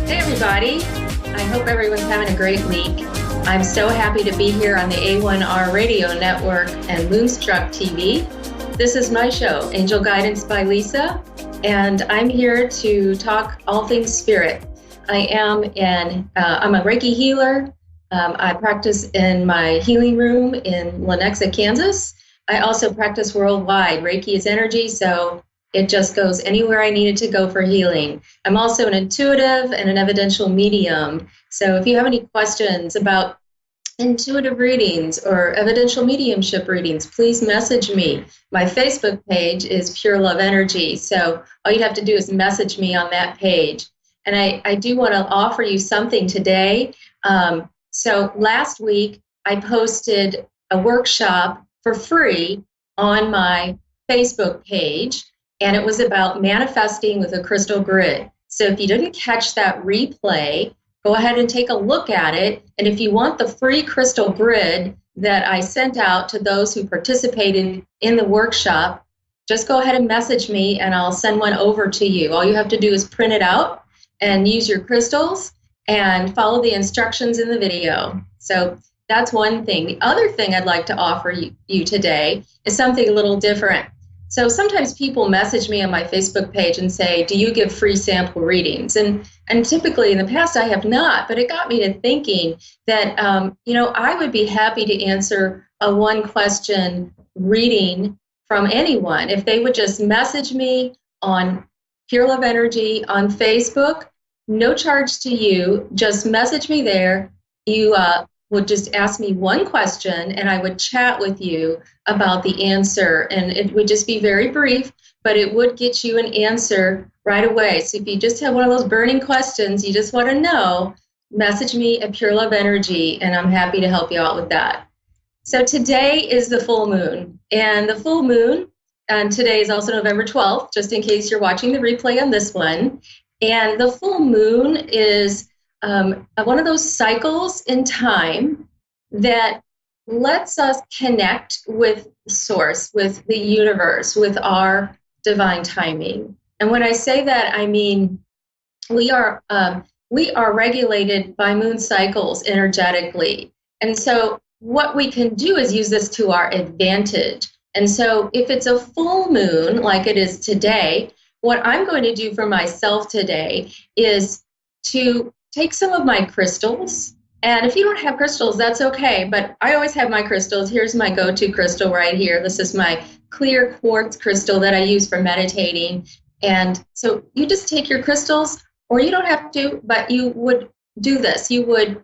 Hey, everybody. I hope everyone's having a great week. I'm so happy to be here on the A1R Radio Network and Moonstruck TV. This is my show, Angel Guidance by Lisa, and I'm here to talk all things spirit. I'm a Reiki healer. I practice in my healing room in Lenexa, Kansas. I also practice worldwide. Reiki is energy, so it just goes anywhere I need it to go for healing. I'm also an intuitive and an evidential medium. So if you have any questions about intuitive readings or evidential mediumship readings, please message me. My Facebook page is Pure Love Energy. So all you'd have to do is message me on that page. And I do want to offer you something today. So last week, I posted a workshop for free on my Facebook page. And it was about manifesting with a crystal grid. So if you didn't catch that replay, go ahead and take a look at it. And if you want the free crystal grid that I sent out to those who participated in the workshop, just go ahead and message me and I'll send one over to you. All you have to do is print it out and use your crystals and follow the instructions in the video. So that's one thing. The other thing I'd like to offer you today is something a little different. So sometimes people message me on my Facebook page and say, do you give free sample readings? And typically in the past I have not, but it got me to thinking that, I would be happy to answer a one question reading from anyone. If they would just message me on Pure Love Energy on Facebook, no charge to you, just message me there. You would just ask me one question and I would chat with you about the answer. And it would just be very brief, but it would get you an answer right away. So if you just have one of those burning questions, you just want to know, message me at Pure Love Energy and I'm happy to help you out with that. So today is the full moon, and the full moon, and today is also November 12th, just in case you're watching the replay on this one. And the full moon is one of those cycles in time that lets us connect with source, with the universe, with our divine timing. And when I say that, I mean we are regulated by moon cycles energetically. And so what we can do is use this to our advantage. And so if it's a full moon like it is today, what I'm going to do for myself today is to take some of my crystals, and if you don't have crystals, that's okay, but I always have my crystals. Here's my go-to crystal right here. This is my clear quartz crystal that I use for meditating. And so you just take your crystals, or you don't have to, but you would do this. You would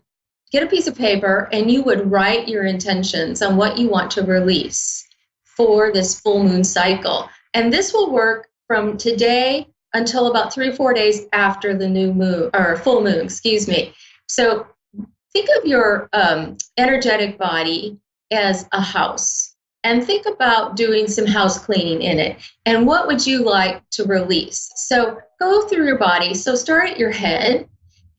get a piece of paper and you would write your intentions on what you want to release for this full moon cycle. And this will work from today until about 3 or 4 days after the new moon, or full moon, excuse me. So think of your energetic body as a house, and think about doing some house cleaning in it. And what would you like to release? So go through your body. So start at your head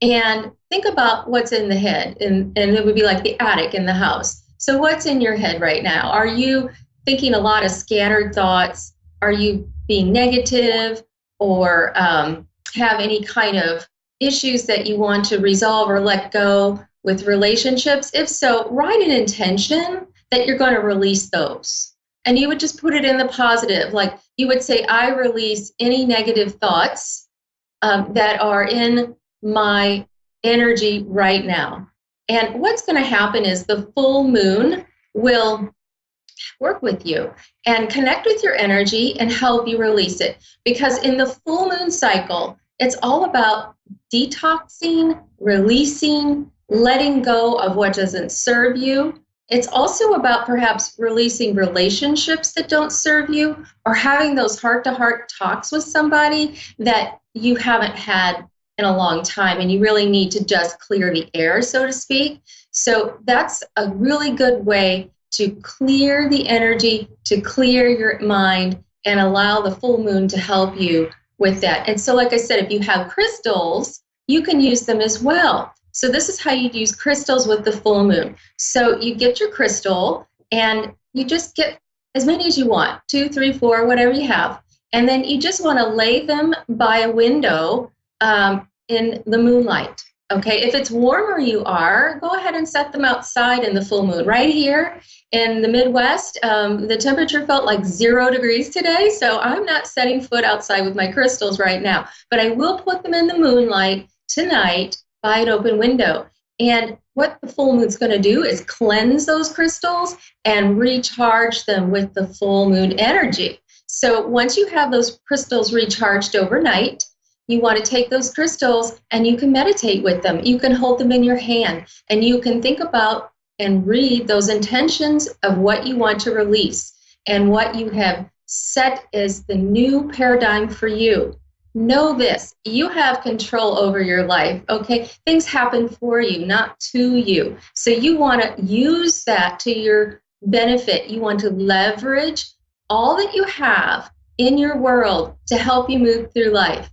and think about what's in the head, and it would be like the attic in the house. So what's in your head right now? Are you thinking a lot of scattered thoughts? Are you being negative? Or have any kind of issues that you want to resolve or let go with relationships? If so, write an intention that you're going to release those. And you would just put it in the positive. Like you would say, I release any negative thoughts that are in my energy right now. And what's going to happen is the full moon will work with you and connect with your energy and help you release it. Because in the full moon cycle, it's all about detoxing, releasing, letting go of what doesn't serve you. It's also about perhaps releasing relationships that don't serve you, or having those heart-to-heart talks with somebody that you haven't had in a long time and you really need to just clear the air, so to speak. So that's a really good way to clear the energy, to clear your mind, and allow the full moon to help you with that. And so, like I said, if you have crystals, you can use them as well. So this is how you use crystals with the full moon. So you get your crystal and you just get as many as you want, 2, 3, 4, whatever you have. And then you just want to lay them by a window in the moonlight. Okay, if it's warm where you are, go ahead and set them outside in the full moon. Right here in the Midwest, the temperature felt like 0 degrees today, so I'm not setting foot outside with my crystals right now. But I will put them in the moonlight tonight by an open window. And what the full moon's going to do is cleanse those crystals and recharge them with the full moon energy. So once you have those crystals recharged overnight, you want to take those crystals and you can meditate with them. You can hold them in your hand and you can think about and read those intentions of what you want to release and what you have set as the new paradigm for you. Know this, you have control over your life, okay? Things happen for you, not to you. So you want to use that to your benefit. You want to leverage all that you have in your world to help you move through life.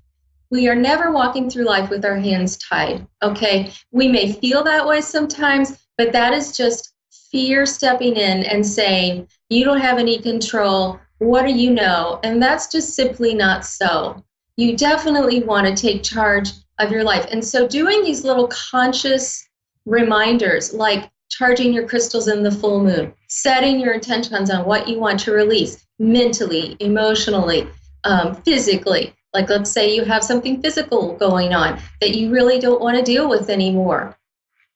We are never walking through life with our hands tied, okay? We may feel that way sometimes, but that is just fear stepping in and saying, you don't have any control, what do you know? And that's just simply not so. You definitely want to take charge of your life. And so doing these little conscious reminders, like charging your crystals in the full moon, setting your intentions on what you want to release mentally, emotionally, physically. Like let's say you have something physical going on that you really don't want to deal with anymore.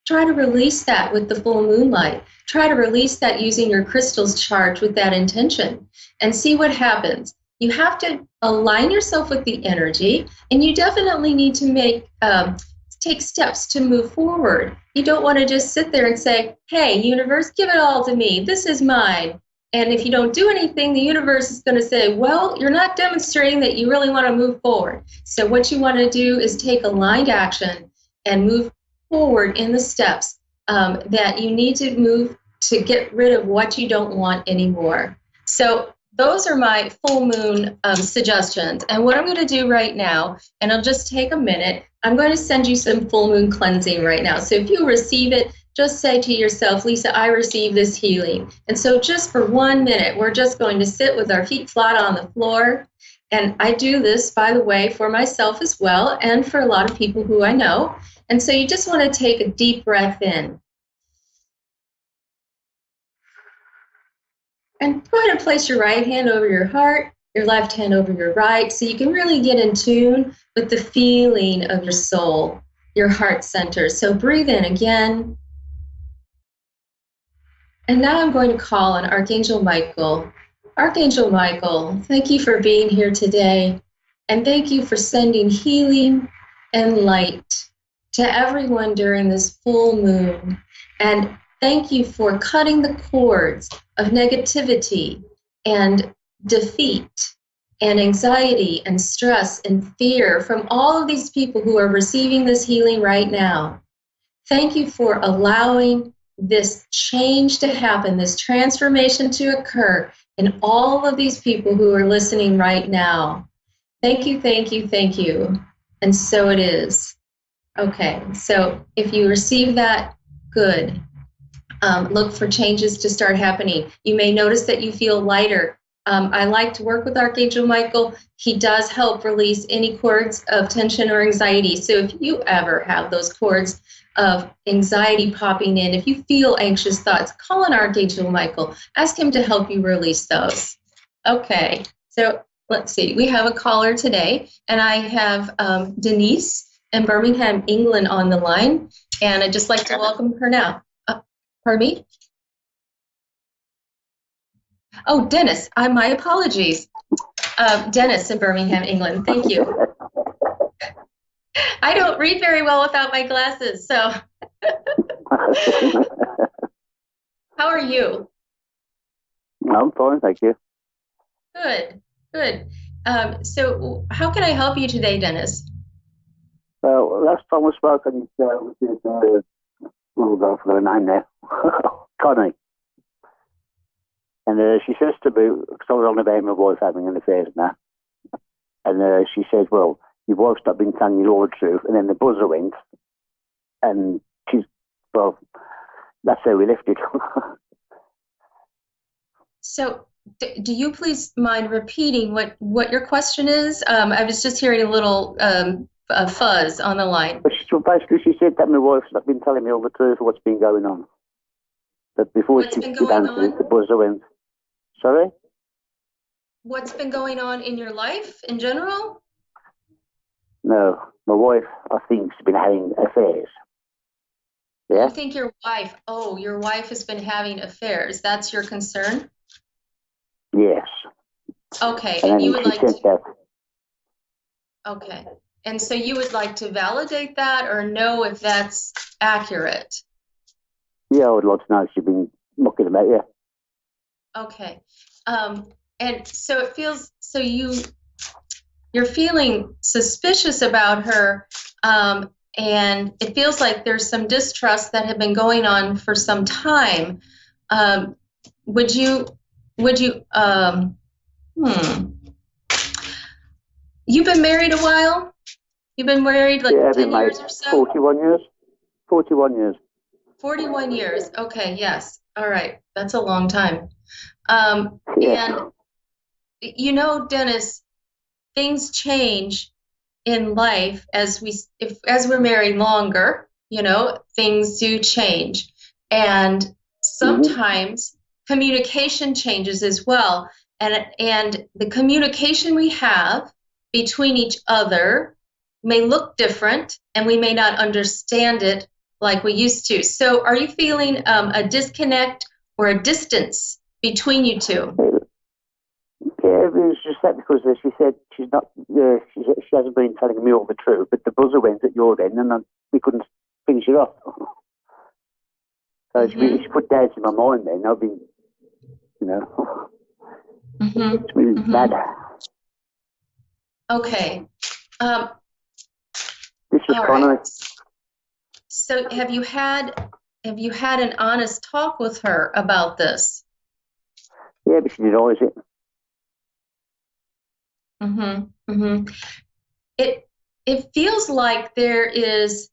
Try to release that with the full moonlight. Try to release that using your crystals charged with that intention and see what happens. You have to align yourself with the energy, and you definitely need to take steps to move forward. You don't want to just sit there and say, hey, universe, give it all to me. This is mine. And if you don't do anything, the universe is going to say, well, you're not demonstrating that you really want to move forward. So what you want to do is take aligned action and move forward in the steps that you need to move to get rid of what you don't want anymore. So those are my full moon suggestions. And what I'm going to do right now, and I'll just take a minute, I'm going to send you some full moon cleansing right now. So if you receive it, just say to yourself, Lisa, I receive this healing. And so just for 1 minute, we're just going to sit with our feet flat on the floor. And I do this, by the way, for myself as well, and for a lot of people who I know. And so you just want to take a deep breath in. And go ahead and place your right hand over your heart, your left hand over your right, so you can really get in tune with the feeling of your soul, your heart center. So breathe in again. And now I'm going to call on Archangel Michael. Archangel Michael, thank you for being here today. And thank you for sending healing and light to everyone during this full moon. And thank you for cutting the cords of negativity and defeat and anxiety and stress and fear from all of these people who are receiving this healing right now. Thank you for allowing this change to happen, this transformation to occur in all of these people who are listening right now. Thank you, thank you, thank you. And so it is. Okay, so if you receive that, good. Look for changes to start happening. You may notice that you feel lighter. I like to work with Archangel Michael. He does help release any cords of tension or anxiety. So if you ever have those cords of anxiety popping in, if you feel anxious thoughts, call on Archangel Michael. Ask him to help you release those. Okay, so let's see. We have a caller today, and I have Denise in Birmingham, England on the line, and I'd just like to welcome her now. Pardon me? Oh, Dennis, my apologies. Dennis in Birmingham, England, thank you. I don't read very well without my glasses, so. How are you? I'm fine, thank you. Good, good. So how can I help you today, Dennis? Well, last time we spoke, I go for the name now, Connie. And she says to me, because I was on about my wife having an affair now, and she said, well, your wife's not been telling you all the truth. And then the buzzer went, and she's, well, that's how we left it. So do you please mind repeating what your question is? I was just hearing a little fuzz on the line. But basically, she said that my wife's not been telling me all the truth of what's been going on. But before What's she been could going answer it, on? the buzzer went. Sorry? What's been going on in your life in general? No, my wife, I think, has been having affairs. Yeah? You think your wife has been having affairs. That's your concern? Yes. Okay, And and then you would she like said to, that. okay. And so you would like to validate that or know if that's accurate? Yeah, I would like to know if she's been mucking about, yeah. Okay. And so it feels, so you're feeling suspicious about her, and it feels like there's some distrust that had been going on for some time. Would you, you've been married a while? You've been married like Yeah, I've 10 been married years or so? 41 years. 41 years. 41 years. Okay, yes. All right. That's a long time. Yeah. And you know, Dennis, things change in life as we're married longer, you know, things do change. And sometimes communication changes as well. And the communication we have between each other may look different and we may not understand it like we used to. So are you feeling a disconnect or a distance between you two? Yeah, it was just that because she said she's not, she hasn't been telling me all the truth, but the buzzer went at your end and we couldn't finish it off. So she put doubts in my mind then. I've been, you know, it's really bad. Okay. This is All Connor. right. So have you had an honest talk with her about this? Yeah, but she denies it. It feels like it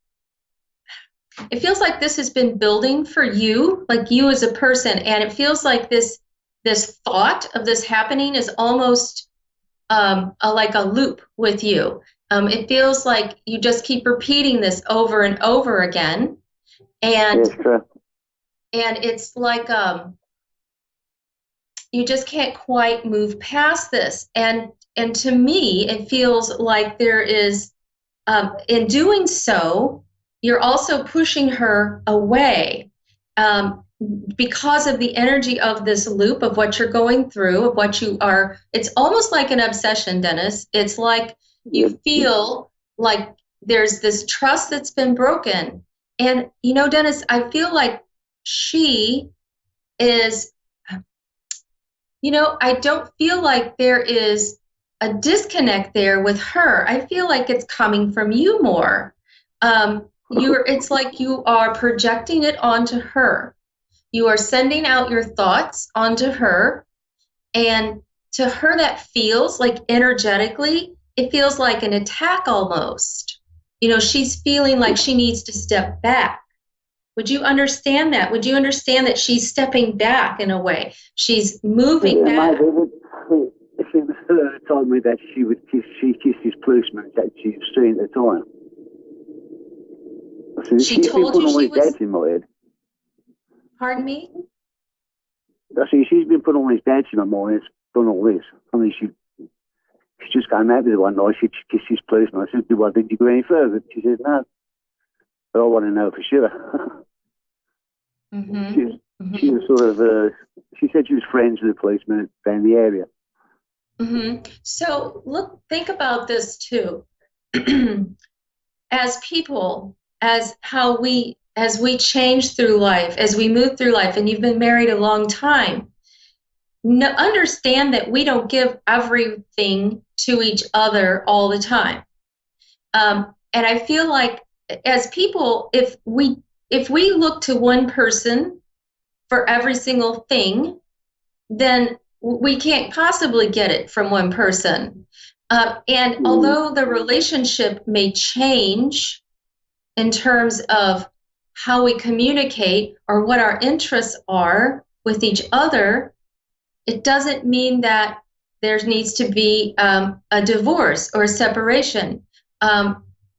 feels like this has been building for you, like you as a person, and it feels like this thought of this happening is almost like a loop with you. It feels like you just keep repeating this over and over again, and Yes, true. And it's like you just can't quite move past this. And to me, it feels like there is, in doing so, you're also pushing her away because of the energy of this loop of what you're going through, of what you are. It's almost like an obsession, Dennis. It's like you feel like there's this trust that's been broken. And, you know, Dennis, I feel like she is, you know, I don't feel like there is a disconnect there with her. I feel like it's coming from you more. It's like you are projecting it onto her. You are sending out your thoughts onto her, and to her that feels like energetically, it feels like an attack almost. You know, she's feeling like she needs to step back. Would you understand that? Would you understand that she's stepping back in a way? She's moving back. If it was her that told me that she kissed his policeman that she's seen at the time. So She told you she was... in my head. Pardon me? I see, she's been putting all these doubts in my mind, done all this. I mean, she just came out with it one night, she kissed his policeman. I said, well, did you go any further? She said, no. But I want to know for sure. She was sort of, she said she was friends with the policeman around the area. So think about this too. As people, as we change through life, as we move through life, and you've been married a long time, understand that we don't give everything to each other all the time. And I feel like as people, if we look to one person for every single thing, then we can't possibly get it from one person. And although the relationship may change in terms of how we communicate or what our interests are with each other, it doesn't mean that there needs to be a divorce or a separation.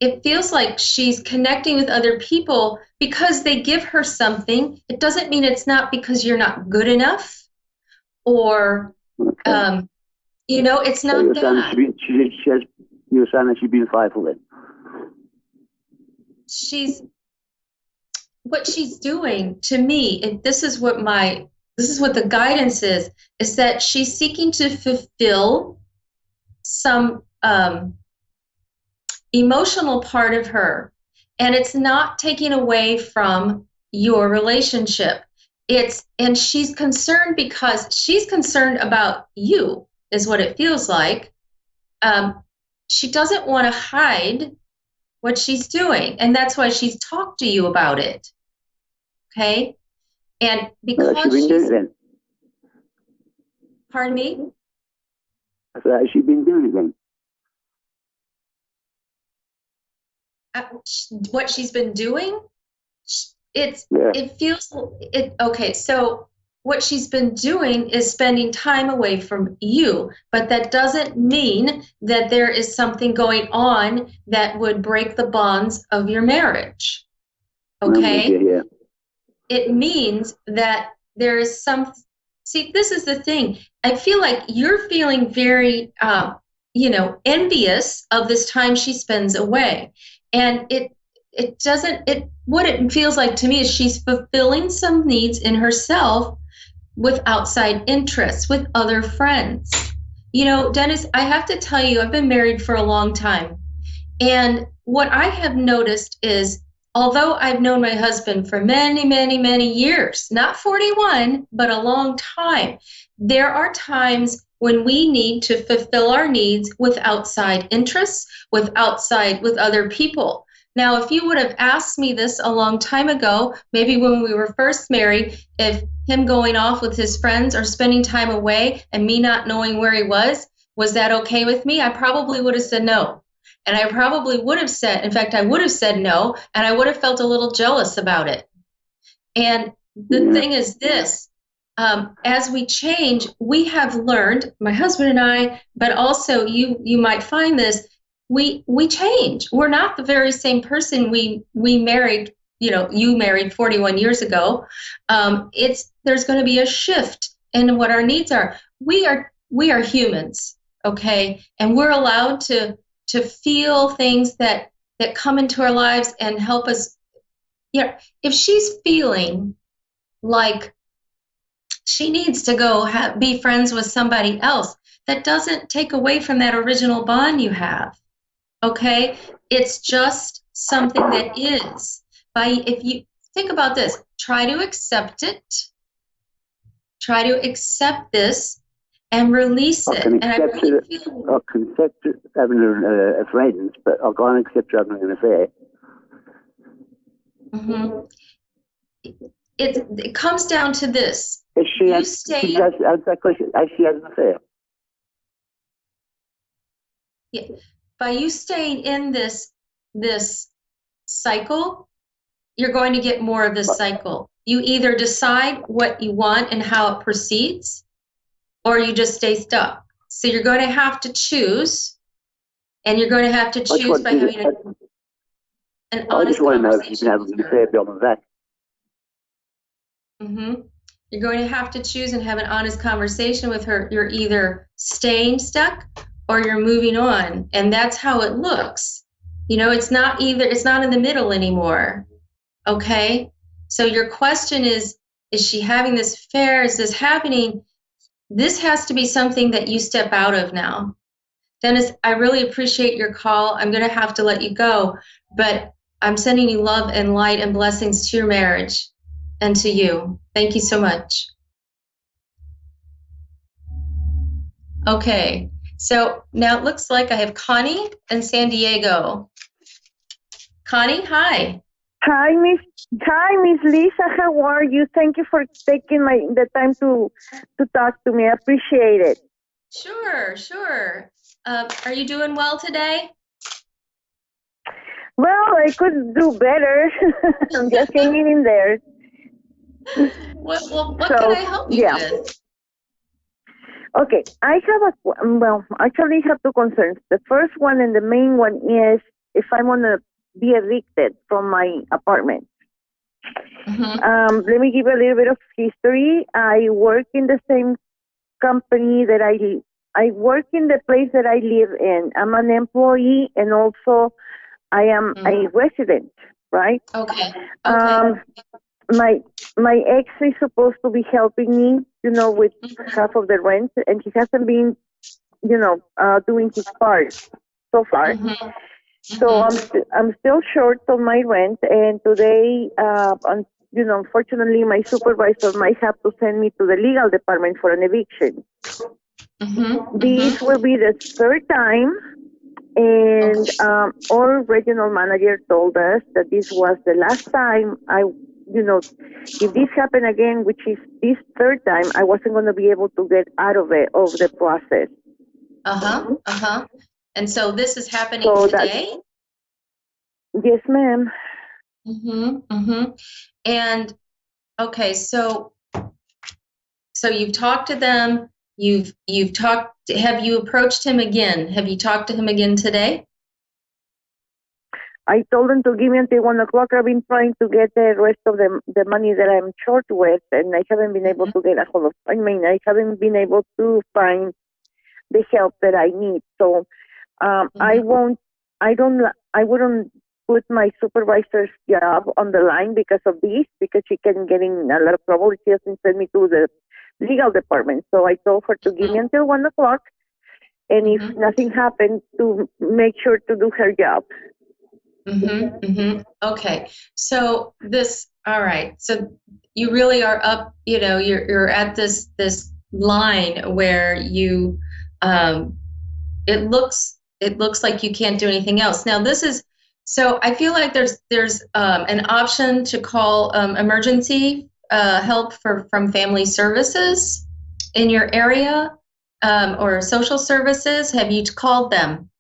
it feels like she's connecting with other people because they give her something. It doesn't mean it's not because you're not good enough, or Okay. it's So not you're saying that. you're saying that she's been faithful then? What she's doing to me, and this is what the guidance is that she's seeking to fulfill some emotional part of her, and it's not taking away from your relationship. And she's concerned because she's concerned about you, is what it feels like. She doesn't want to hide what she's doing, and that's why she's talked to you about it. Okay? And because Has she been doing it then? Pardon me? Has she been doing it then? What she's been doing? Yeah. It feels it okay. So what she's been doing is spending time away from you, but that doesn't mean that there is something going on that would break the bonds of your marriage. Okay? Yeah. It means that there is some. See, this is the thing. I feel like you're feeling very envious of this time she spends away, and what it feels like to me is she's fulfilling some needs in herself with outside interests, with other friends. Dennis, I have to tell you, I've been married for a long time, and what I have noticed is, although I've known my husband for many, many, many years, not 41, but a long time, there are times when we need to fulfill our needs with outside interests, with other people. Now, if you would have asked me this a long time ago, maybe when we were first married, if him going off with his friends or spending time away and me not knowing where he was that okay with me? I probably would have said no. And I probably would have said, in fact, I would have said no, and I would have felt a little jealous about it. And the thing is this, as we change, we have learned, my husband and I, but also you might find this, we change. We're not the very same person we married, you married 41 years ago. There's going to be a shift in what our needs are. We are humans, okay? And we're allowed to feel things that come into our lives and help us. If she's feeling like she needs to go be friends with somebody else, that doesn't take away from that original bond you have. Okay? It's just something that is. If you think about this, try to accept it. Try to accept this and release it. And I really feel I can accept having a friend, but I can't accept having an affair. Mm-hmm. It comes down to this. She has an affair. Yeah. By you staying in this cycle, you're going to get more of this cycle. You either decide what you want and how it proceeds, or you just stay stuck. So you're going to have to choose, and you're going to have to choose by having an honest conversation. I just want to know if you can have an affair beyond that. Mm-hmm. You're going to have to choose and have an honest conversation with her. You're either staying stuck or you're moving on, and that's how it looks. It's not in the middle anymore. Okay? So your question is she having this affair? Is this happening? This has to be something that you step out of now. Dennis, I really appreciate your call. I'm going to have to let you go, but I'm sending you love and light and blessings to your marriage and to you. Thank you so much. Okay, so now it looks like I have Connie in San Diego. Connie, hi. Hi, Miss Lisa. How are you? Thank you for taking the time to talk to me. I appreciate it. Sure. Are you doing well today? Well, I could do better. I'm just hanging in there. What can I help you with? Okay, I actually have two concerns. The first one and the main one is if I'm gonna be evicted from my apartment. Let me give a little bit of history. I work in the same company that I work in the place that I live in. I'm an employee, and also I am a resident, right? Okay. My ex is supposed to be helping me, with half of the rent, and he hasn't been, doing his part so far. So I'm still short on my rent, and today, unfortunately, my supervisor might have to send me to the legal department for an eviction. This will be the third time, and our regional manager told us that this was the last time. If this happened again, which is this third time, I wasn't going to be able to get out of the process. And so this is happening today? Yes, ma'am. And okay, so you've talked to them. You've talked. Have you approached him again? Have you talked to him again today? I told them to give me until 1 o'clock. I've been trying to get the rest of the money that I'm short with, and I haven't been able to get a hold of. I haven't been able to find the help that I need. So I wouldn't put my supervisor's job on the line because of this, because she can get in a lot of trouble. She hasn't sent me to the legal department. So I told her to give me until 1 o'clock, and if nothing happened, to make sure to do her job. Okay. So all right. So you really are up, you're at this line where you, it looks like you can't do anything else. Now so I feel like there's an option to call emergency help from family services in your area, or social services. Have you called them?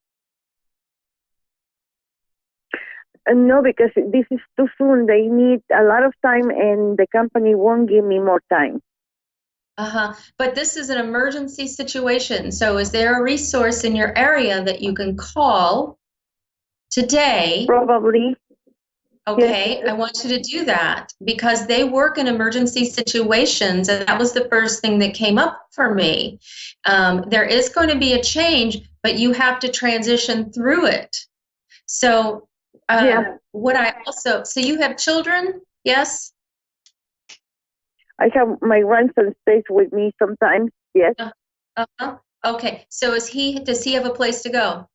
No, because this is too soon. They need a lot of time, and the company won't give me more time. But this is an emergency situation. So is there a resource in your area that you can call today? Probably. Okay, yes. I want you to do that because they work in emergency situations, and that was the first thing that came up for me. There is going to be a change, but you have to transition through it. So so you have children, yes? I have my grandson stays with me sometimes, yes. Okay, so does he have a place to go?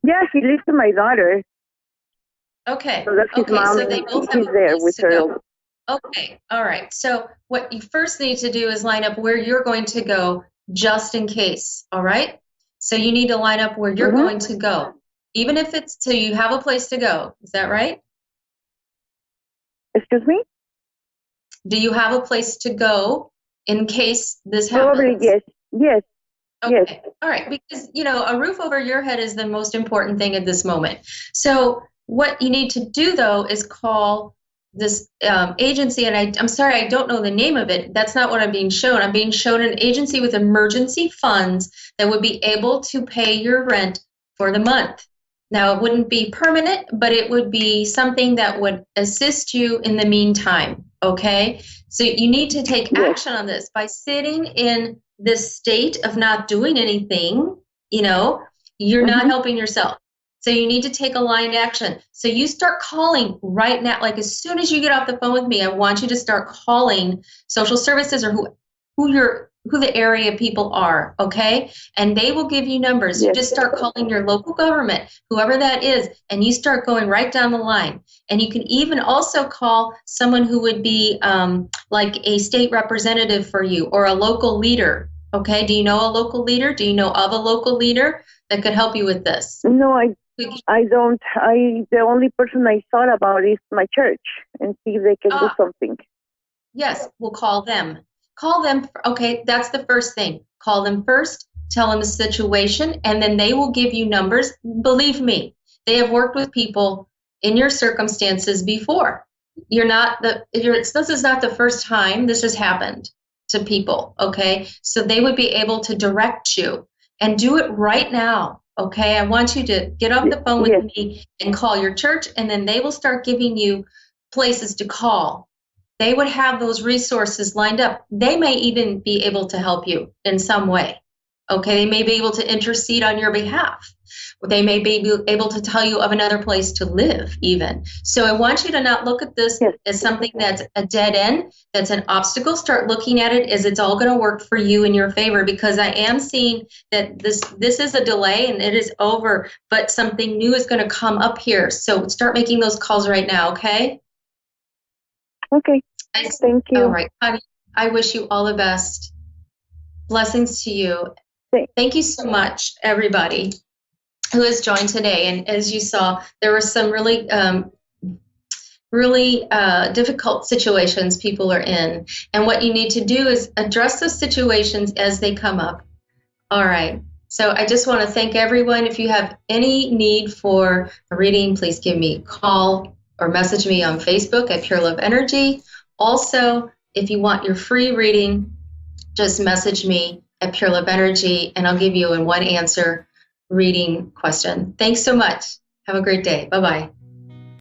Yeah, he lives with my daughter. Okay. So that's his mom. So they both have he's there with her. Go. Okay. All right. So what you first need to do is line up where you're going to go just in case. All right. So you need to line up where you're going to go, even if it's so you have a place to go. Is that right? Excuse me? Do you have a place to go in case this happens? Probably, yes. Yes. Okay. Yes. All right. Because, a roof over your head is the most important thing at this moment. So what you need to do, though, is call this agency. And I'm sorry, I don't know the name of it. That's not what I'm being shown. I'm being shown an agency with emergency funds that would be able to pay your rent for the month. Now, it wouldn't be permanent, but it would be something that would assist you in the meantime. Okay. So you need to take action on this by sitting in this state of not doing anything. You're not helping yourself. So you need to take aligned action. So you start calling right now. Like as soon as you get off the phone with me, I want you to start calling social services or who the area people are, okay? And they will give you numbers. You just start calling your local government, whoever that is, and you start going right down the line. And you can even also call someone who would be like a state representative for you or a local leader, okay? Do you know a local leader? Do you know of a local leader that could help you with this? No, I don't. The only person I thought about is my church and see if they can do something. Yes, we'll call them. Call them. Okay, that's the first thing. Call them first, tell them the situation, and then they will give you numbers. Believe me, they have worked with people in your circumstances before. This is not the first time this has happened to people, okay? So they would be able to direct you and do it right now, Okay, I want you to get off the phone with Yes. me and call your church, and then they will start giving you places to call. They would have those resources lined up. They may even be able to help you in some way. Okay, they may be able to intercede on your behalf. They may be able to tell you of another place to live, even. So I want you to not look at this Yes. as something that's a dead end, that's an obstacle. Start looking at it as it's all going to work for you in your favor, because I am seeing that this is a delay and it is over, but something new is going to come up here. So start making those calls right now, okay? Okay. Thank you. All right, honey, I wish you all the best. Blessings to you. Thank you so much, everybody who has joined today. And as you saw, there were some really difficult situations people are in. And what you need to do is address those situations as they come up. All right. So I just want to thank everyone. If you have any need for a reading, please give me a call or message me on Facebook at Pure Love Energy. Also, if you want your free reading, just message me at Pure Love Energy, and I'll give you a one answer reading question. Thanks so much. Have a great day. Bye-bye.